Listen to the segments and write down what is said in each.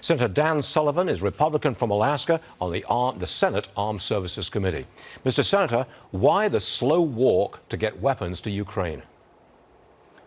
Senator Dan Sullivan is Republican from Alaska on the Senate Armed Services Committee. Mr. Senator, why the slow walk to get weapons to Ukraine?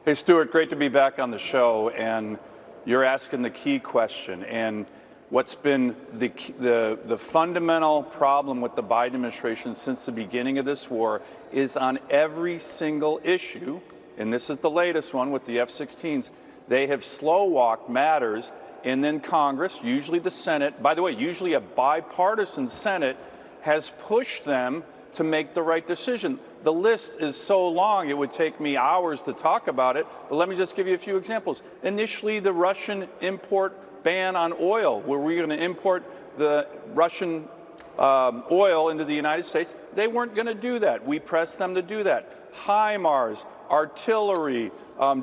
Hey, Stuart, great to be back on the show, and you're asking the key question. And what's been the fundamental problem with the Biden administration since the beginning of this war is on every single issue, and this is the latest one with the F-16s, they have slow-walked matters, and then Congress, usually the Senate, by the way, usually a bipartisan Senate, has pushed them to make the right decision. The list is so long, it would take me hours to talk about it, but let me just give you a few examples. Initially, the Russian import ban on oil, where we're going to import the Russian oil into the United States, they weren't going to do that. We pressed them to do that. HIMARS, artillery,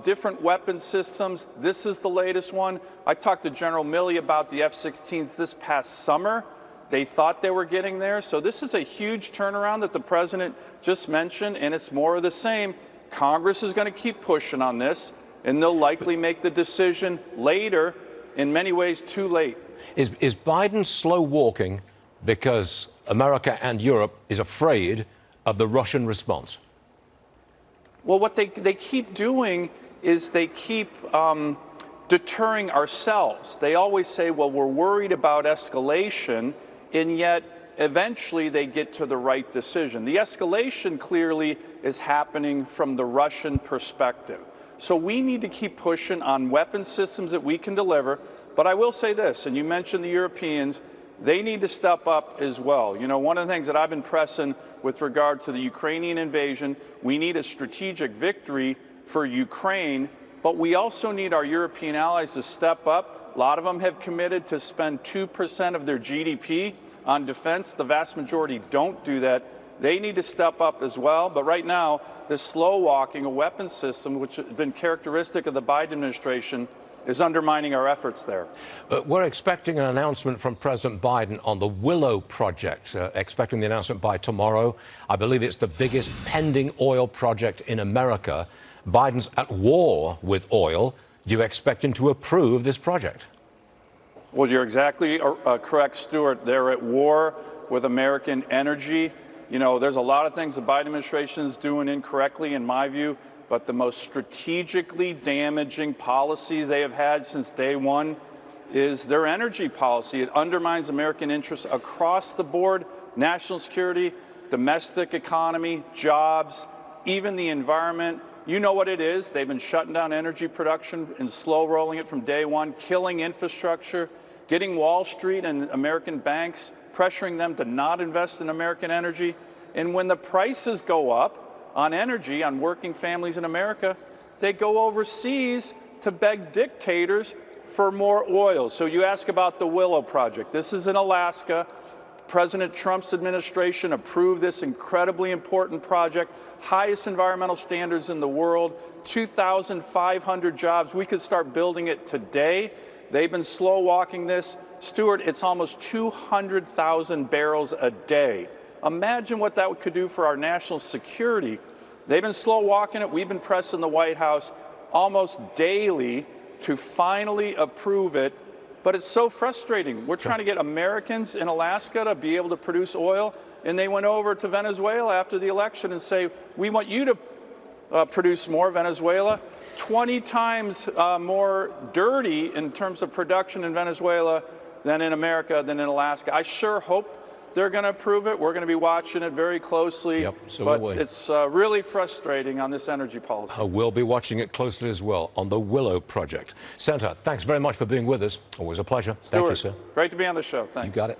different weapon systems. This is the latest one. I talked to General Milley about the F-16s this past summer. They thought they were getting there. So this is a huge turnaround that the president just mentioned, and it's more of the same. Congress is going to keep pushing on this, and they'll likely make the decision later, in many ways too late. Is Biden slow walking because America and Europe is afraid of the Russian response? Well, what they keep doing is they keep deterring ourselves. They always say, well, we're worried about escalation, and yet eventually they get to the right decision. The escalation clearly is happening from the Russian perspective. So we need to keep pushing on weapon systems that we can deliver. But I will say this, and you mentioned the Europeans, they need to step up as well. You know, one of the things that I've been pressing with regard to the Ukrainian invasion, we need a strategic victory for Ukraine, but we also need our European allies to step up. A lot of them have committed to spend 2% of their GDP on defense. The vast majority don't do that. They need to step up as well. But right now, this slow walking a weapons system, which has been characteristic of the Biden administration, is undermining our efforts there. We're expecting an announcement from President Biden on the Willow project, expecting the announcement by tomorrow. I believe it's the biggest pending oil project in America. Biden's at war with oil. Do you expect him to approve this project? Well, you're exactly correct, Stuart. They're at war with American energy. You know, there's a lot of things the Biden administration is doing incorrectly, in my view, but the most strategically damaging policy they have had since day one is their energy policy. It undermines American interests across the board: national security, domestic economy, jobs, even the environment. You know what it is. They've been shutting down energy production and slow rolling it from day one, killing infrastructure, getting Wall Street and American banks, pressuring them to not invest in American energy. And when the prices go up on energy, on working families in America, they go overseas to beg dictators for more oil. So you ask about the Willow project. This is in Alaska. President Trump's administration approved this incredibly important project, highest environmental standards in the world, 2,500 jobs. We could start building it today. They've been slow walking this. Stuart, it's almost 200,000 barrels a day. Imagine what that could do for our national security. They've been slow walking it. We've been pressing the White House almost daily to finally approve it. But it's so frustrating. We're trying to get Americans in Alaska to be able to produce oil, and they went over to Venezuela after the election and say, we want you to produce more, Venezuela. 20 times more dirty in terms of production in Venezuela than in America, than in Alaska. I sure hope they're going to approve it. We're going to be watching it very closely. Yep, so but will we. It's really frustrating on this energy policy. We'll be watching it closely as well on the Willow project. Senator, thanks very much for being with us. Always a pleasure. Stuart, Thank you, sir. Great to be on the show. Thanks. You got it.